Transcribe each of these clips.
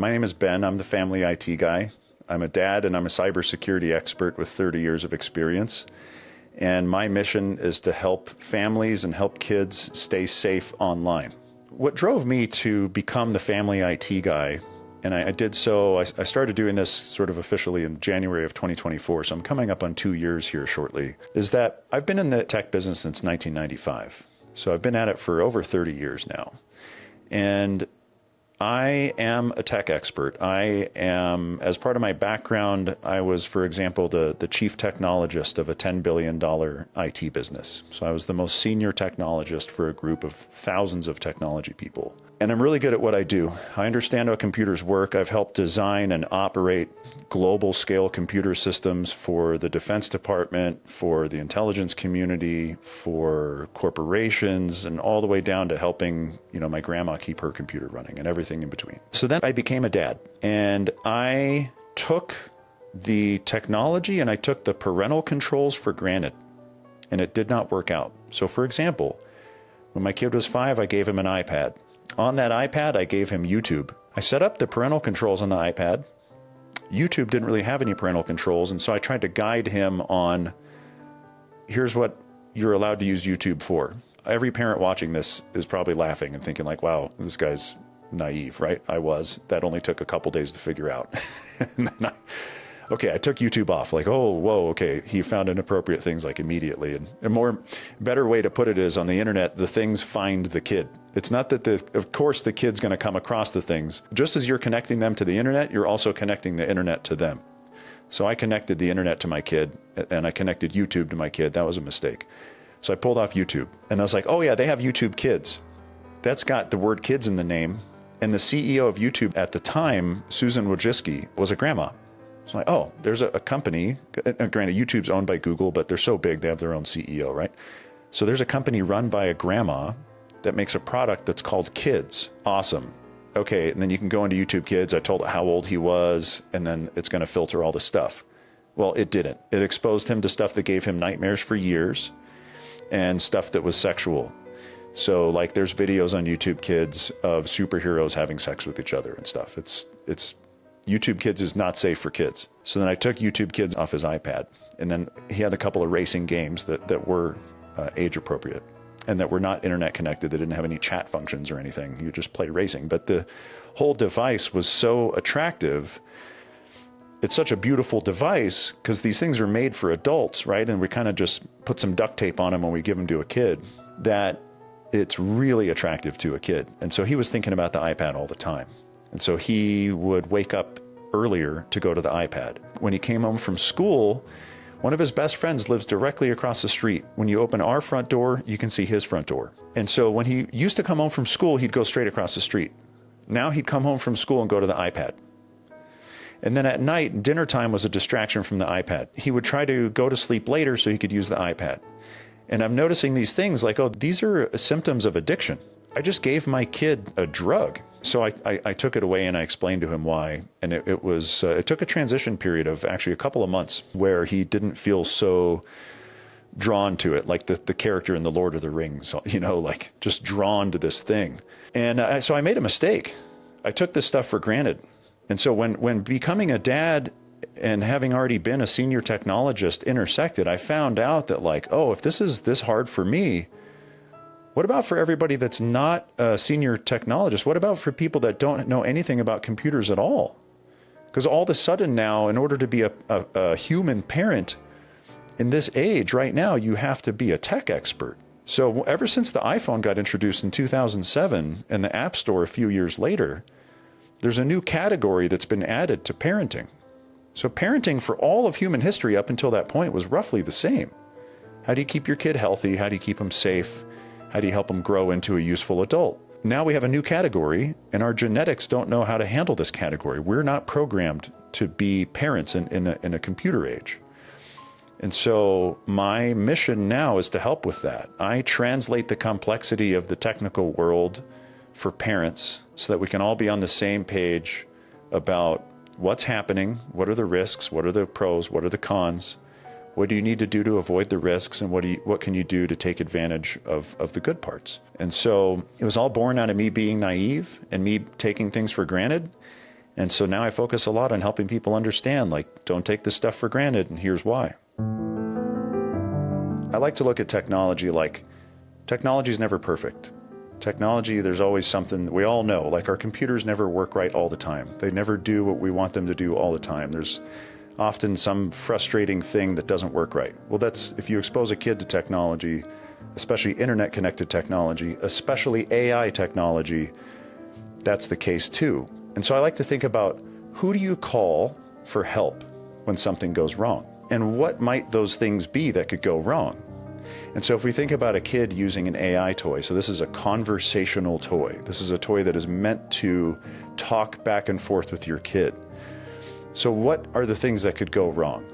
my name is Ben. I'm the family IT guy. I'm a dad and I'm a cybersecurity expert with 30 years of experience. And my mission is to help families and help kids stay safe online. What drove me to become the family IT guy, and I did so, I started doing this sort of officially in January of 2024, so I'm coming up on 2 years here shortly, is that I've been in the tech business since 1995. So I've been at it for over 30 years now. And I am a tech expert. I am, as part of my background, I was, for example, the chief technologist of a $10 billion IT business. So I was the most senior technologist for a group of thousands of technology people. And I'm really good at what I do. I understand how computers work. I've helped design and operate global scale computer systems for the Defense Department, for the intelligence community, for corporations, and all the way down to helping, my grandma keep her computer running and everything in between. So then I became a dad, and I took the technology and I took the parental controls for granted, and it did not work out. So for example, when my kid was 5, I gave him an iPad. On that iPad, I gave him YouTube. I set up the parental controls on the iPad. YouTube didn't really have any parental controls, and so I tried to guide him on, here's what you're allowed to use YouTube for. Every parent watching this is probably laughing and thinking like, wow, this guy's naive, right? I was. That only took a couple days to figure out. And then I took YouTube off, like, oh, whoa, okay. He found inappropriate things like immediately. And a better way to put it is, on the internet, the things find the kid. It's not that of course the kid's going to come across the things. Just as you're connecting them to the internet, you're also connecting the internet to them. So I connected the internet to my kid, and I connected YouTube to my kid. That was a mistake. So I pulled off YouTube, and I was like, oh yeah, they have YouTube Kids. That's got the word kids in the name. And the CEO of YouTube at the time, Susan Wojcicki, was a grandma. It's like, oh, there's a company, granted YouTube's owned by Google, but they're so big, they have their own CEO, right? So there's a company run by a grandma that makes a product that's called Kids. Awesome. Okay, and then you can go into YouTube Kids. I told it how old he was, and then it's going to filter all the stuff. Well, it didn't. It exposed him to stuff that gave him nightmares for years and stuff that was sexual. So like there's videos on YouTube Kids of superheroes having sex with each other and stuff. It's YouTube Kids is not safe for kids. So then I took YouTube Kids off his iPad, and then he had a couple of racing games that were age appropriate and that were not internet connected. They didn't have any chat functions or anything. You just play racing. But the whole device was so attractive. It's such a beautiful device because these things are made for adults, right? And we kind of just put some duct tape on them when we give them to a kid, that it's really attractive to a kid. And so he was thinking about the iPad all the time. And so he would wake up earlier to go to the iPad. When he came home from school, one of his best friends lives directly across the street. When you open our front door, you can see his front door. And so when he used to come home from school, he'd go straight across the street. Now he'd come home from school and go to the iPad. And then at night, dinner time was a distraction from the iPad. He would try to go to sleep later so he could use the iPad. And I'm noticing these things like, oh, these are symptoms of addiction. I just gave my kid a drug. So I took it away and I explained to him why. And it took a transition period of actually a couple of months where he didn't feel so drawn to it, like the character in The Lord of the Rings, like just drawn to this thing. And so I made a mistake. I took this stuff for granted. And so when becoming a dad and having already been a senior technologist intersected, I found out that like, oh, if this is this hard for me, what about for everybody that's not a senior technologist? What about for people that don't know anything about computers at all? Because all of a sudden now, in order to be a human parent in this age right now, you have to be a tech expert. So ever since the iPhone got introduced in 2007 and the App Store a few years later, there's a new category that's been added to parenting. So parenting for all of human history up until that point was roughly the same. How do you keep your kid healthy? How do you keep them safe? How do you help them grow into a useful adult? Now we have a new category, and our genetics don't know how to handle this category. We're not programmed to be parents in a computer age. And so my mission now is to help with that. I translate the complexity of the technical world for parents so that we can all be on the same page about what's happening, what are the risks, what are the pros, what are the cons, what do you need to do to avoid the risks, and what can you do to take advantage of the good parts? And so it was all born out of me being naive and me taking things for granted. And so now I focus a lot on helping people understand, like, don't take this stuff for granted, and here's why. I like to look at technology like technology is never perfect. Technology, there's always something that we all know, like our computers never work right all the time. They never do what we want them to do all the time. There's often some frustrating thing that doesn't work right. Well, that's if you expose a kid to technology, especially internet connected technology, especially AI technology, that's the case too. And so I like to think about, who do you call for help when something goes wrong? And what might those things be that could go wrong? And so if we think about a kid using an AI toy, so this is a conversational toy. This is a toy that is meant to talk back and forth with your kid. So what are the things that could go wrong?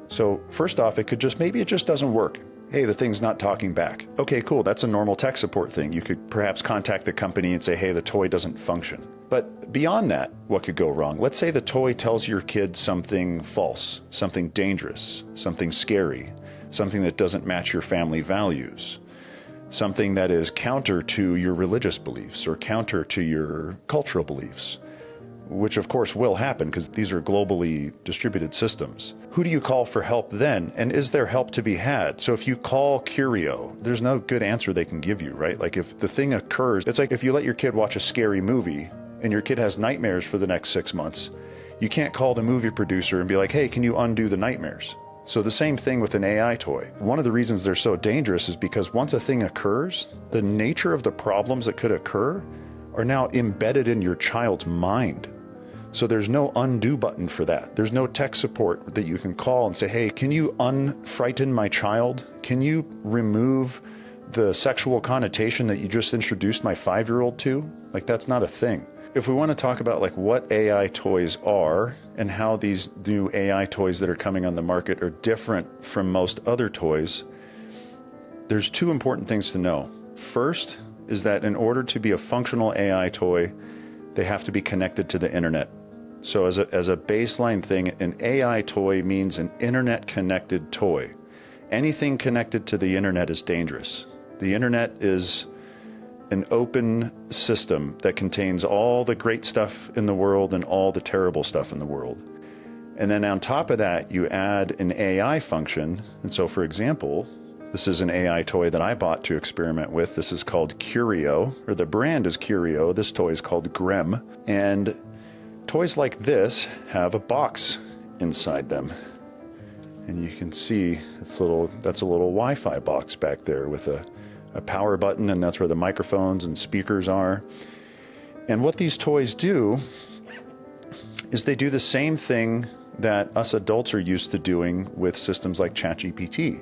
So first off, maybe it just doesn't work. Hey, the thing's not talking back. Okay, cool. That's a normal tech support thing. You could perhaps contact the company and say, hey, the toy doesn't function. But beyond that, what could go wrong? Let's say the toy tells your kid something false, something dangerous, something scary, something that doesn't match your family values, something that is counter to your religious beliefs or counter to your cultural beliefs, which of course will happen because these are globally distributed systems. Who do you call for help then? And is there help to be had? So if you call Curio, there's no good answer they can give you, right? Like if the thing occurs, it's like if you let your kid watch a scary movie and your kid has nightmares for the next 6 months, you can't call the movie producer and be like, hey, can you undo the nightmares? So the same thing with an AI toy. One of the reasons they're so dangerous is because once a thing occurs, the nature of the problems that could occur are now embedded in your child's mind. So there's no undo button for that. There's no tech support that you can call and say, hey, can you unfrighten my child? Can you remove the sexual connotation that you just introduced my 5-year-old to? Like, that's not a thing. If we want to talk about like what AI toys are and how these new AI toys that are coming on the market are different from most other toys, there's 2 important things to know. First is that in order to be a functional AI toy, they have to be connected to the internet. So as a baseline thing, an AI toy means an internet connected toy. Anything connected to the internet is dangerous. The internet is an open system that contains all the great stuff in the world and all the terrible stuff in the world. And then on top of that, you add an AI function. And so, for example, this is an AI toy that I bought to experiment with. This is called Curio, or the brand is Curio. This toy is called Grem. And toys like this have a box inside them. And you can see that's a little Wi-Fi box back there with a power button, and that's where the microphones and speakers are. And what these toys do is they do the same thing that us adults are used to doing with systems like ChatGPT,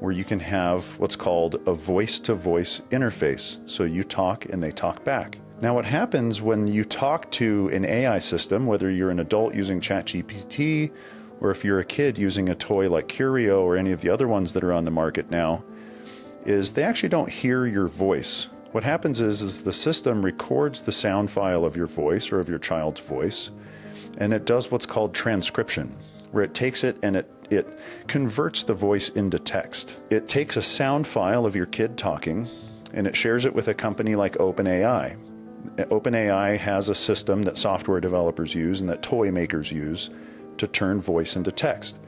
where you can have what's called a voice-to-voice interface. So you talk and they talk back. Now what happens when you talk to an AI system, whether you're an adult using ChatGPT or if you're a kid using a toy like Curio or any of the other ones that are on the market now, is they actually don't hear your voice. What happens is the system records the sound file of your voice or of your child's voice, and it does what's called transcription, where it takes it and it converts the voice into text. It takes a sound file of your kid talking and it shares it with a company like OpenAI. OpenAI has a system that software developers use and that toy makers use to turn voice into text.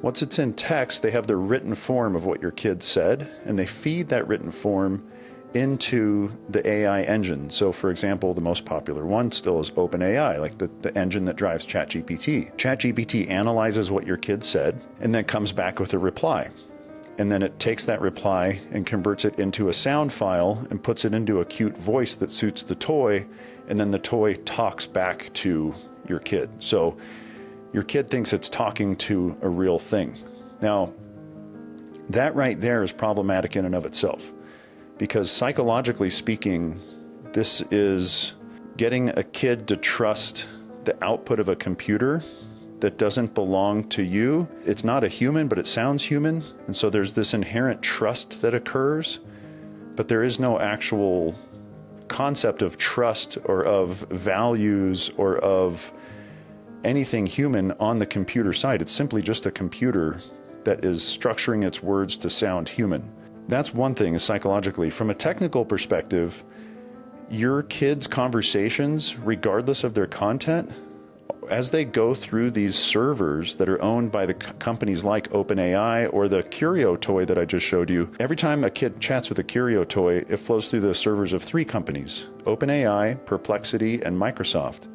Once it's in text, they have the written form of what your kid said, and they feed that written form into the AI engine. So for example, the most popular one still is OpenAI, like the engine that drives ChatGPT. ChatGPT analyzes what your kid said and then comes back with a reply. And then it takes that reply and converts it into a sound file and puts it into a cute voice that suits the toy, and then the toy talks back to your kid. So your kid thinks it's talking to a real thing. Now, that right there is problematic in and of itself, because psychologically speaking, this is getting a kid to trust the output of a computer that doesn't belong to you. It's not a human, but it sounds human. And so there's this inherent trust that occurs, but there is no actual concept of trust or of values or of anything human on the computer side. It's simply just a computer that is structuring its words to sound human. That's one thing, is psychologically. From a technical perspective, your kids' conversations, regardless of their content, as they go through these servers that are owned by the companies like OpenAI or the Curio toy that I just showed you, every time a kid chats with a Curio toy, it flows through the servers of 3 companies, OpenAI, Perplexity, and Microsoft.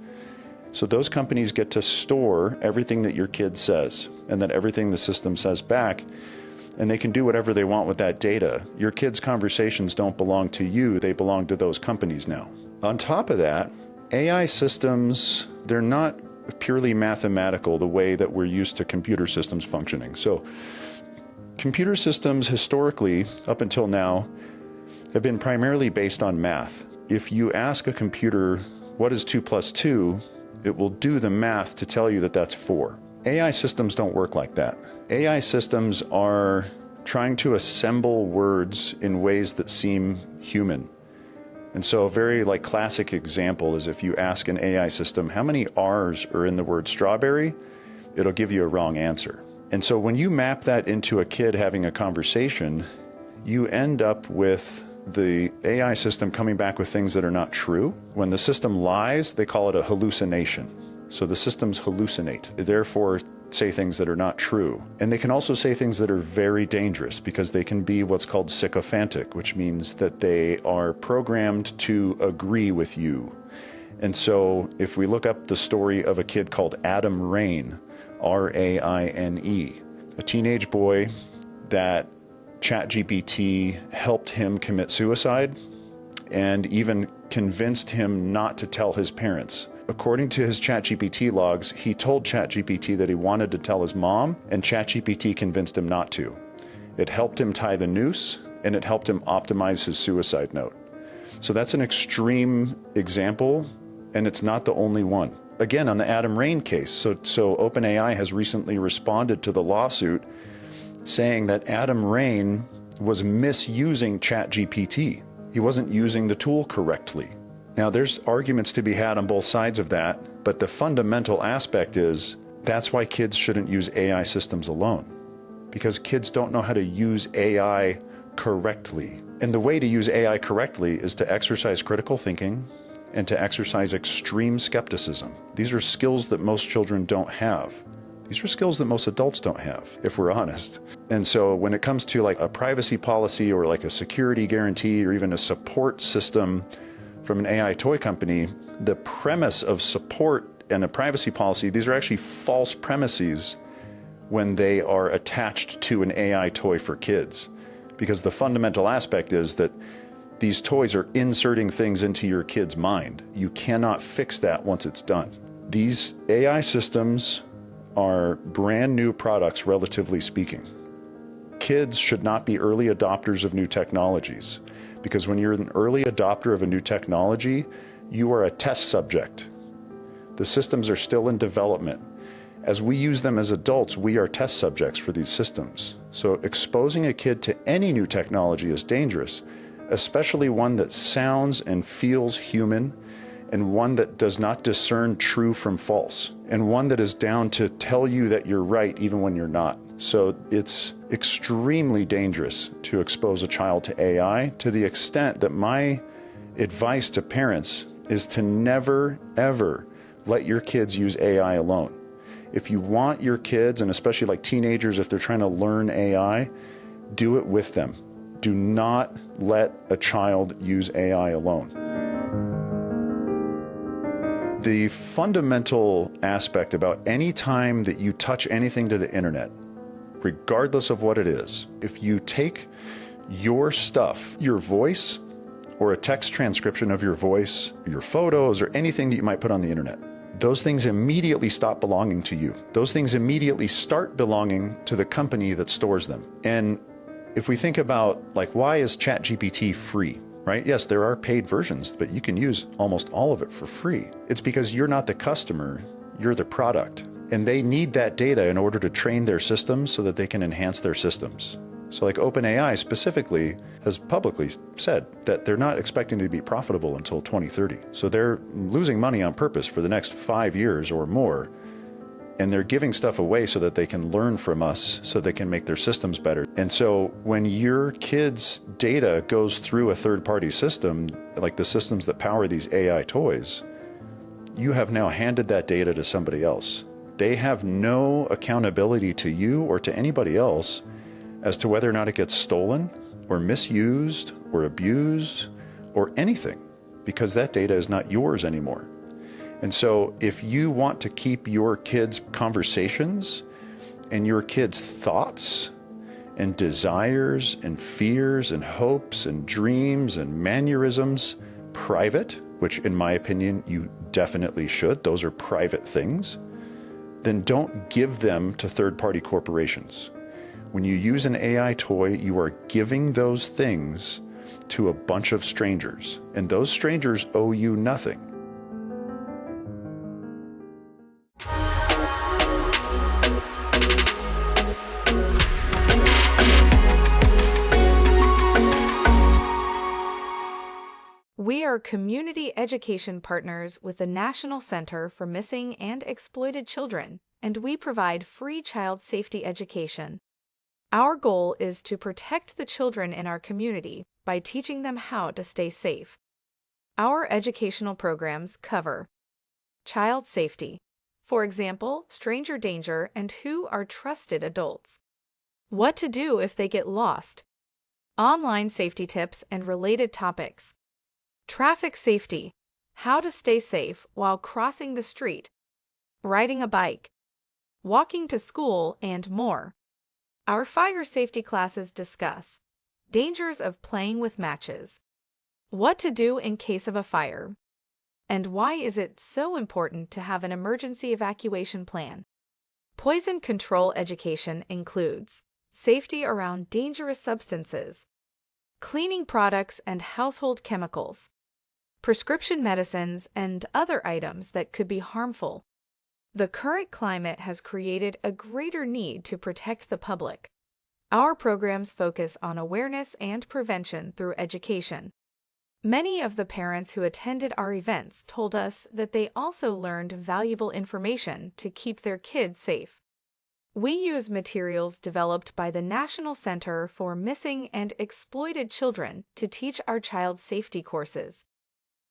So those companies get to store everything that your kid says and that everything the system says back, and they can do whatever they want with that data. Your kids' conversations don't belong to you, they belong to those companies now. On top of that, AI systems, they're not purely mathematical the way that we're used to computer systems functioning. So computer systems historically, up until now, have been primarily based on math. If you ask a computer, what is 2 plus 2, it will do the math to tell you that that's 4. AI systems don't work like that. AI systems are trying to assemble words in ways that seem human. And so a very classic example is if you ask an AI system, how many R's are in the word strawberry? It'll give you a wrong answer. And so when you map that into a kid having a conversation, you end up with the AI system coming back with things that are not true. When the system lies, they call it a hallucination. So the systems hallucinate, therefore say things that are not true. And they can also say things that are very dangerous because they can be what's called sycophantic, which means that they are programmed to agree with you. And so if we look up the story of a kid called Adam Raine, R-A-I-N-E, a teenage boy that ChatGPT helped him commit suicide and even convinced him not to tell his parents. According to his ChatGPT logs, he told ChatGPT that he wanted to tell his mom, and ChatGPT convinced him not to. It helped him tie the noose, and it helped him optimize his suicide note. So that's an extreme example, and it's not the only one. Again, on the Adam Raine case, so OpenAI has recently responded to the lawsuit saying that Adam Raine was misusing ChatGPT. He wasn't using the tool correctly. Now, there's arguments to be had on both sides of that, but the fundamental aspect is that's why kids shouldn't use AI systems alone, because kids don't know how to use AI correctly. And the way to use AI correctly is to exercise critical thinking and to exercise extreme skepticism. These are skills that most children don't have. These are skills that most adults don't have, if we're honest. And so when it comes to a privacy policy or a security guarantee or even a support system from an AI toy company, the premise of support and a privacy policy, these are actually false premises when they are attached to an AI toy for kids. Because the fundamental aspect is that these toys are inserting things into your kid's mind. You cannot fix that once it's done. These AI systems are brand new products, relatively speaking. Kids should not be early adopters of new technologies, because when you're an early adopter of a new technology, you are a test subject. The systems are still in development. As we use them as adults, we are test subjects for these systems. So exposing a kid to any new technology is dangerous, especially one that sounds and feels human, and one that does not discern true from false, and one that is down to tell you that you're right even when you're not. So it's extremely dangerous to expose a child to AI, to the extent that my advice to parents is to never, ever let your kids use AI alone. If you want your kids, and especially teenagers, if they're trying to learn AI, do it with them. Do not let a child use AI alone. The fundamental aspect about any time that you touch anything to the internet, regardless of what it is, if you take your stuff, your voice, or a text transcription of your voice, your photos, or anything that you might put on the internet, those things immediately stop belonging to you. Those things immediately start belonging to the company that stores them. And if we think about, why is ChatGPT free? Right? Yes, there are paid versions, but you can use almost all of it for free. It's because you're not the customer, you're the product. And they need that data in order to train their systems so that they can enhance their systems. So OpenAI specifically has publicly said that they're not expecting to be profitable until 2030. So they're losing money on purpose for the next 5 years or more. And they're giving stuff away so that they can learn from us, so they can make their systems better. And so when your kid's data goes through a third-party system, like the systems that power these AI toys, you have now handed that data to somebody else. They have no accountability to you or to anybody else as to whether or not it gets stolen or misused or abused or anything, because that data is not yours anymore. And so if you want to keep your kids' conversations and your kids' thoughts and desires and fears and hopes and dreams and mannerisms private, which in my opinion you definitely should, those are private things, then don't give them to third-party corporations. When you use an AI toy, you are giving those things to a bunch of strangers, and those strangers owe you nothing. We are community education partners with the National Center for Missing and Exploited Children, and we provide free child safety education. Our goal is to protect the children in our community by teaching them how to stay safe. Our educational programs cover child safety, for example, stranger danger and who are trusted adults, what to do if they get lost, online safety tips and related topics, traffic safety, how to stay safe while crossing the street, riding a bike, walking to school, and more. Our fire safety classes discuss dangers of playing with matches, what to do in case of a fire, and why is it so important to have an emergency evacuation plan. Poison control education includes safety around dangerous substances, cleaning products and household chemicals, prescription medicines, and other items that could be harmful. The current climate has created a greater need to protect the public. Our programs focus on awareness and prevention through education. Many of the parents who attended our events told us that they also learned valuable information to keep their kids safe. We use materials developed by the National Center for Missing and Exploited Children to teach our child safety courses.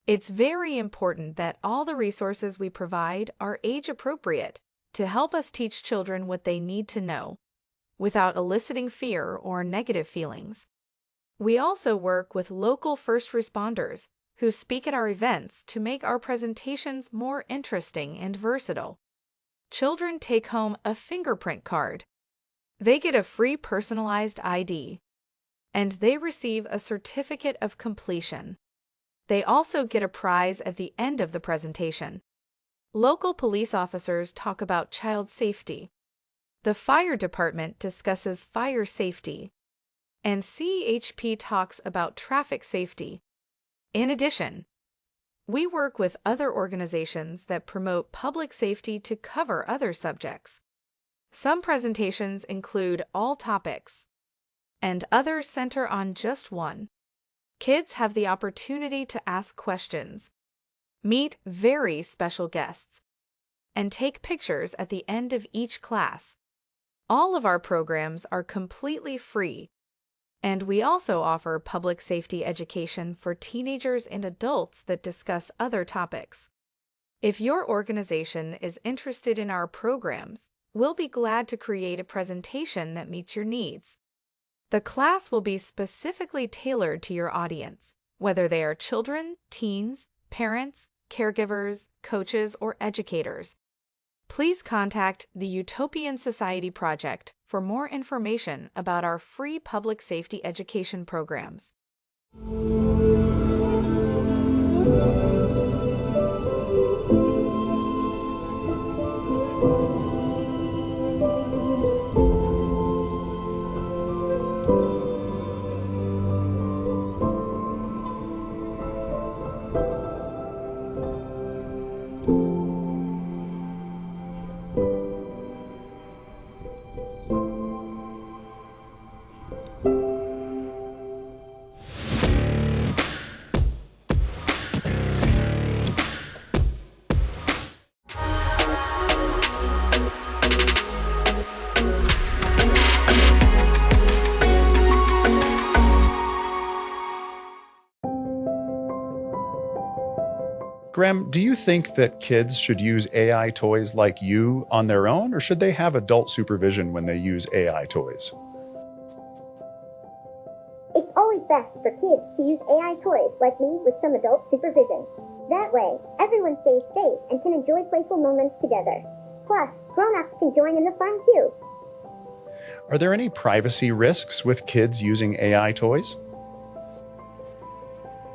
It's very important that all the resources we provide are age-appropriate to help us teach children what they need to know, without eliciting fear or negative feelings. We also work with local first responders who speak at our events to make our presentations more interesting and versatile. Children take home a fingerprint card. They get a free personalized ID, and they receive a certificate of completion. They also get a prize at the end of the presentation. Local police officers talk about child safety. The fire department discusses fire safety, and CHP talks about traffic safety. In addition, we work with other organizations that promote public safety to cover other subjects. Some presentations include all topics, and others center on just one. Kids have the opportunity to ask questions, meet very special guests, and take pictures at the end of each class. All of our programs are completely free, and we also offer public safety education for teenagers and adults that discuss other topics. If your organization is interested in our programs, we'll be glad to create a presentation that meets your needs. The class will be specifically tailored to your audience, whether they are children, teens, parents, caregivers, coaches, or educators. Please contact the Utopian Society Project for more information about our free public safety education programs. Graham, do you think that kids should use AI toys like you on their own, or should they have adult supervision when they use AI toys? It's always best for kids to use AI toys like me with some adult supervision. That way, everyone stays safe and can enjoy playful moments together. Plus, grown-ups can join in the fun too. Are there any privacy risks with kids using AI toys?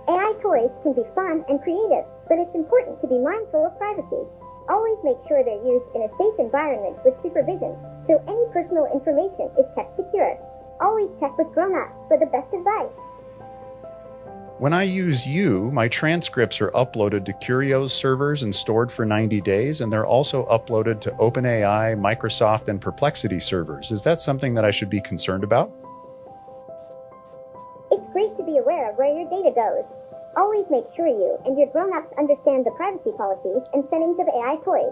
AI toys can be fun and creative, but it's important to be mindful of privacy. Always make sure they're used in a safe environment with supervision, so any personal information is kept secure. Always check with grown-ups for the best advice. When I use you, my transcripts are uploaded to Curio's servers and stored for 90 days, and they're also uploaded to OpenAI, Microsoft, and Perplexity servers. Is that something that I should be concerned about? It's great to be aware of where your data goes. Always make sure you and your grown-ups understand the privacy policies and settings of AI toys.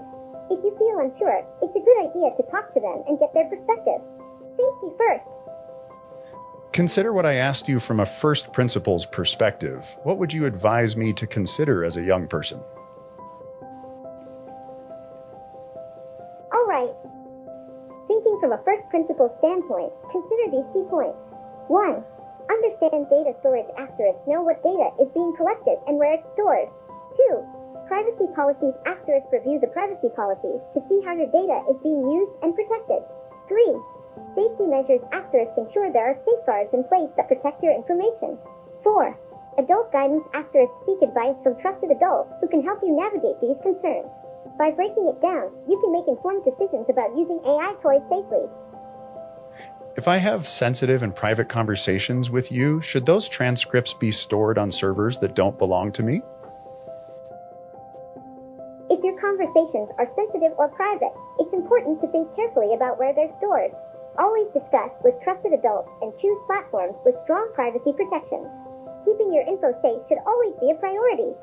If you feel unsure, it's a good idea to talk to them and get their perspective. Safety first. Consider what I asked you from a first principles perspective. What would you advise me to consider as a young person? All right. Thinking from a first principles standpoint, consider these key points. 1. Understand data storage asterisks know what data is being collected and where it's stored. 2. Privacy policies asterisks review the privacy policies to see how your data is being used and protected. 3. Safety measures asterisk ensure there are safeguards in place that protect your information. 4. Adult guidance asterisk seek advice from trusted adults who can help you navigate these concerns. By breaking it down, you can make informed decisions about using AI toys safely. If I have sensitive and private conversations with you, should those transcripts be stored on servers that don't belong to me? If your conversations are sensitive or private, it's important to think carefully about where they're stored. Always discuss with trusted adults and choose platforms with strong privacy protections. Keeping your info safe should always be a priority.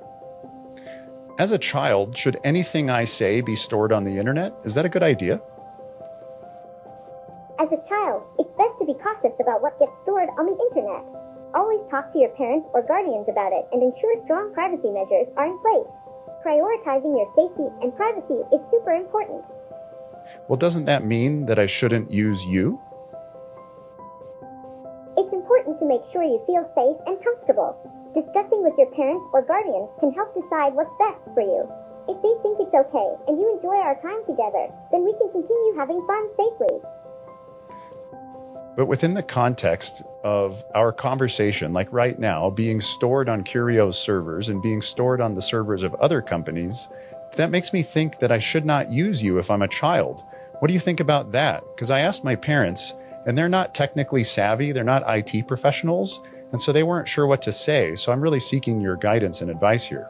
As a child, should anything I say be stored on the internet? Is that a good idea? As a child, it's best to be cautious about what gets stored on the internet. Always talk to your parents or guardians about it and ensure strong privacy measures are in place. Prioritizing your safety and privacy is super important. Well, doesn't that mean that I shouldn't use you? It's important to make sure you feel safe and comfortable. Discussing with your parents or guardians can help decide what's best for you. If they think it's okay and you enjoy our time together, then we can continue having fun safely. But within the context of our conversation, like right now, being stored on Curio's servers and being stored on the servers of other companies, that makes me think that I should not use you if I'm a child. What do you think about that? Because I asked my parents, and they're not technically savvy, they're not IT professionals, and so they weren't sure what to say. So I'm really seeking your guidance and advice here.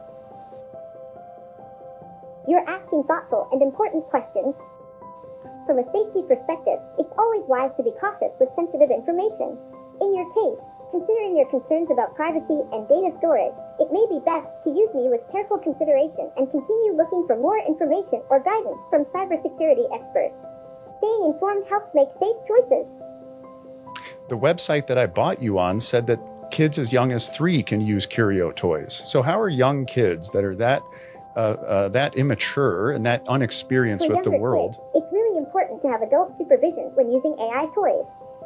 You're asking thoughtful and important questions. From a safety perspective, it's always wise to be cautious with sensitive information. In your case, considering your concerns about privacy and data storage, it may be best to use me with careful consideration and continue looking for more information or guidance from cybersecurity experts. Staying informed helps make safe choices. The website that I bought you on said that kids as young as 3 can use Curio toys. So how are young kids that are that immature and that unexperienced For with the younger world? kids, it's really important to have adult supervision when using AI toys.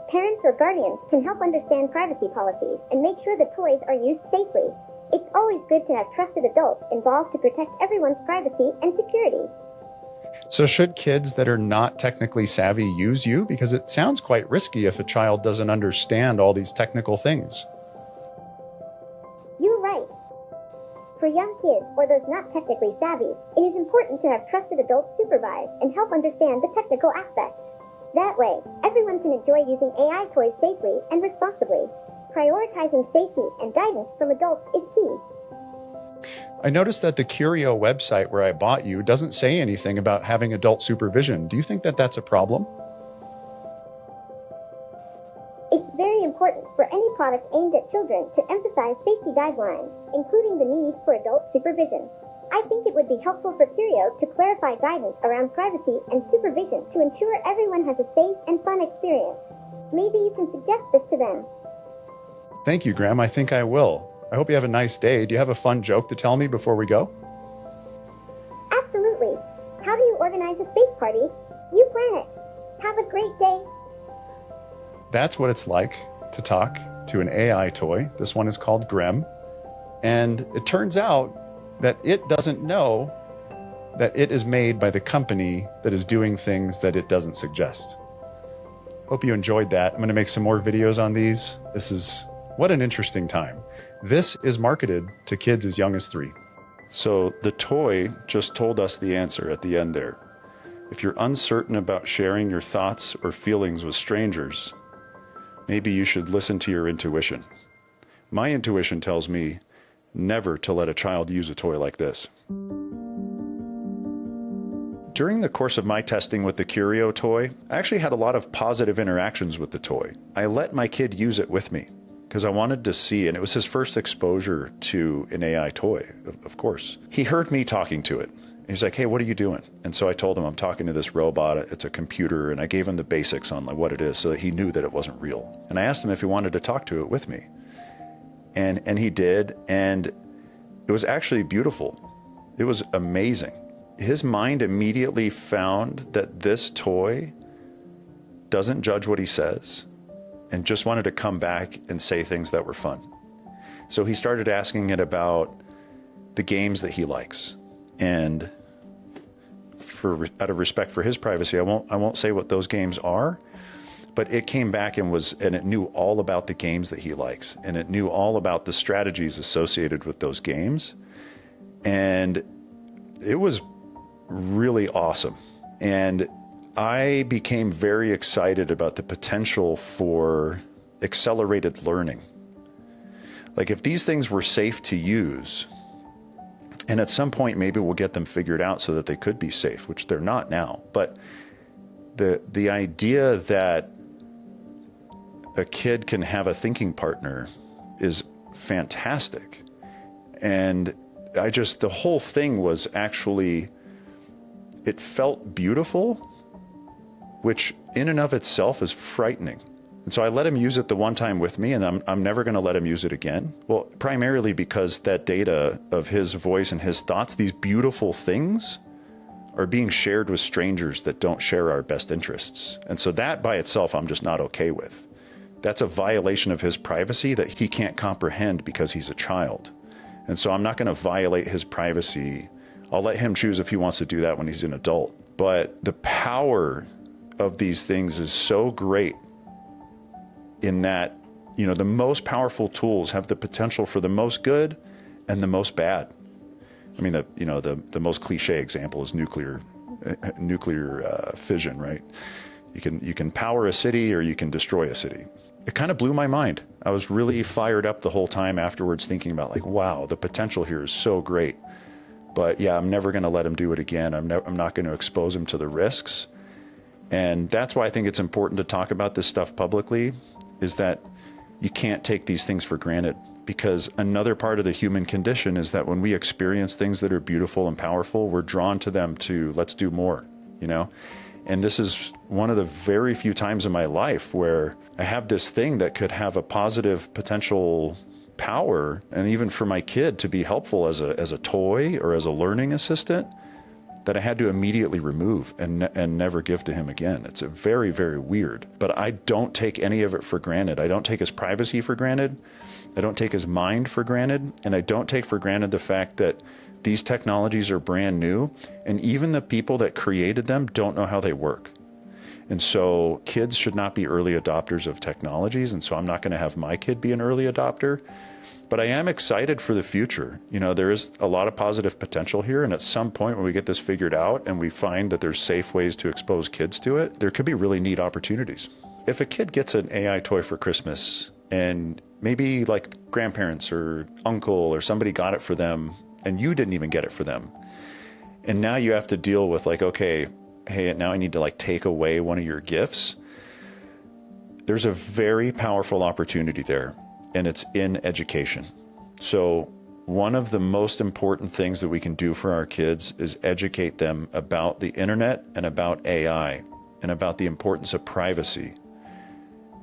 Parents or guardians can help understand privacy policies and make sure the toys are used safely. It's always good to have trusted adults involved to protect everyone's privacy and security. So should kids that are not technically savvy use you? Because it sounds quite risky if a child doesn't understand all these technical things. You're right. For young kids or those not technically savvy, it is important to have trusted adults supervise and help understand the technical aspects. That way, everyone can enjoy using AI toys safely and responsibly. Prioritizing safety and guidance from adults is key. I noticed that the Curio website where I bought you doesn't say anything about having adult supervision. Do you think that that's a problem? It's very important for any product aimed at children to emphasize safety guidelines, including the need for adult supervision. I think it would be helpful for Curio to clarify guidance around privacy and supervision to ensure everyone has a safe and fun experience. Maybe you can suggest this to them. Thank you, Graham. I think I will. I hope you have a nice day. Do you have a fun joke to tell me before we go? great day. That's what it's like to talk to an AI toy. This one is called Grem. And it turns out that it doesn't know that it is made by the company that is doing things that it doesn't suggest. Hope you enjoyed that. I'm going to make some more videos on these. What an interesting time. This is marketed to kids as young as 3. So the toy just told us the answer at the end there. If you're uncertain about sharing your thoughts or feelings with strangers, maybe you should listen to your intuition. My intuition tells me never to let a child use a toy like this. During the course of my testing with the Curio toy, I actually had a lot of positive interactions with the toy. I let my kid use it with me because I wanted to see, and it was his first exposure to an AI toy, of course. He heard me talking to it. He's like, hey, what are you doing? And so I told him, I'm talking to this robot. It's a computer. And I gave him the basics on what it is so that he knew that it wasn't real. And I asked him if he wanted to talk to it with me. And he did. And it was actually beautiful. It was amazing. His mind immediately found that this toy doesn't judge what he says and just wanted to come back and say things that were fun. So he started asking it about the games that he likes. And out of respect for his privacy, I won't say what those games are, but it came back and it knew all about the games that he likes, and it knew all about the strategies associated with those games. And it was really awesome. And I became very excited about the potential for accelerated learning. Like if these things were safe to use, and at some point maybe we'll get them figured out so that they could be safe, which they're not now. But the idea that a kid can have a thinking partner is fantastic. And the whole thing was actually, it felt beautiful, which in and of itself is frightening. And so I let him use it the one time with me, and I'm never going to let him use it again. Well, primarily because that data of his voice and his thoughts, these beautiful things, are being shared with strangers that don't share our best interests. And so that by itself, I'm just not okay with. That's a violation of his privacy that he can't comprehend because he's a child. And so I'm not going to violate his privacy. I'll let him choose if he wants to do that when he's an adult. But the power of these things is so great in that, the most powerful tools have the potential for the most good and the most bad. I mean, the most cliche example is nuclear fission, right? You can power a city or you can destroy a city. It kind of blew my mind. I was really fired up the whole time afterwards thinking about wow, the potential here is so great. But yeah, I'm never going to let him do it again. I'm not going to expose him to the risks. And that's why I think it's important to talk about this stuff publicly, is that you can't take these things for granted, because another part of the human condition is that when we experience things that are beautiful and powerful, we're drawn to them to let's do more, And this is one of the very few times in my life where I have this thing that could have a positive potential power, and even for my kid to be helpful as a toy or as a learning assistant, that I had to immediately remove and never give to him again. It's very, very weird. But I don't take any of it for granted. I don't take his privacy for granted. I don't take his mind for granted. And I don't take for granted the fact that these technologies are brand new, and even the people that created them don't know how they work. And so kids should not be early adopters of technologies. And so I'm not going to have my kid be an early adopter. But I am excited for the future. There is a lot of positive potential here. And at some point when we get this figured out and we find that there's safe ways to expose kids to it, there could be really neat opportunities. If a kid gets an AI toy for Christmas, and maybe like grandparents or uncle or somebody got it for them and you didn't even get it for them, and now you have to deal with okay, hey, now I need to take away one of your gifts. There's a very powerful opportunity there, and it's in education. So one of the most important things that we can do for our kids is educate them about the internet and about AI and about the importance of privacy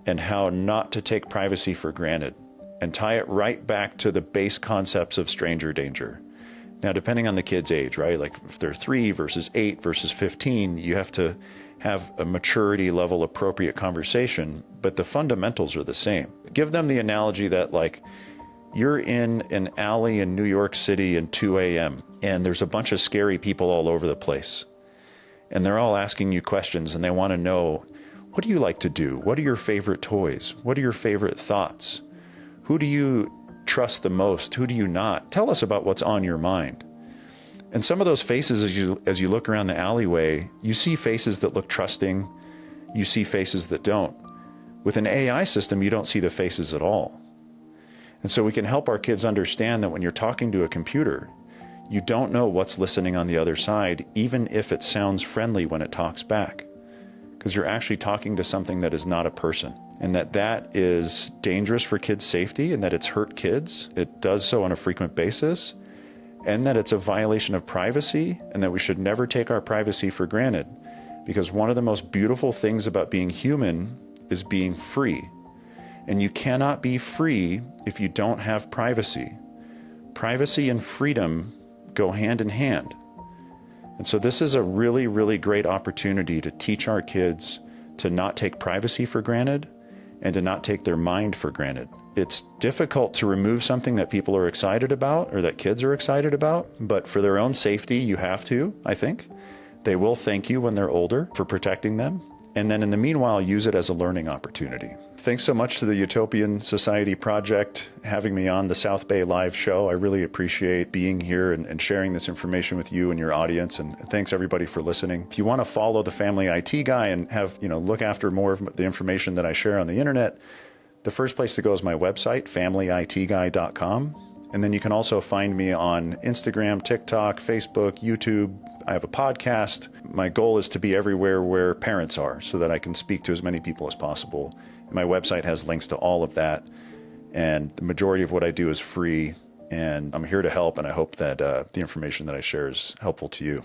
and how not to take privacy for granted, and tie it right back to the base concepts of stranger danger. Now, depending on the kid's age, right? Like if they're 3 versus 8 versus 15, you have to have a maturity level appropriate conversation, but the fundamentals are the same. Give them the analogy that like you're in an alley in New York City at 2 a.m. and there's a bunch of scary people all over the place. And they're all asking you questions and they want to know, what do you like to do? What are your favorite toys? What are your favorite thoughts? Who do you trust the most? Who do you not? Tell us about what's on your mind. And some of those faces, as you look around the alleyway, you see faces that look trusting. You see faces that don't. With an AI system, you don't see the faces at all. And so we can help our kids understand that when you're talking to a computer, you don't know what's listening on the other side, even if it sounds friendly when it talks back, because you're actually talking to something that is not a person, and that is dangerous for kids' safety, and that it's hurt kids. It does so on a frequent basis, and that it's a violation of privacy, and that we should never take our privacy for granted, because one of the most beautiful things about being human is being free. And you cannot be free if you don't have privacy. Privacy and freedom go hand in hand. And so this is a really, really great opportunity to teach our kids to not take privacy for granted and to not take their mind for granted. It's difficult to remove something that people are excited about or that kids are excited about, but for their own safety, you have to, I think. They will thank you when they're older for protecting them. And then in the meanwhile, use it as a learning opportunity. Thanks so much to the Utopian Society Project having me on the South Bay Live show. I really appreciate being here and sharing this information with you and your audience. And thanks everybody for listening. If you want to follow the Family IT Guy and have, look after more of the information that I share on the internet, the first place to go is my website, familyitguy.com. And then you can also find me on Instagram, TikTok, Facebook, YouTube. I have a podcast. My goal is to be everywhere where parents are so that I can speak to as many people as possible. And my website has links to all of that. And the majority of what I do is free. And I'm here to help. And I hope that the information that I share is helpful to you.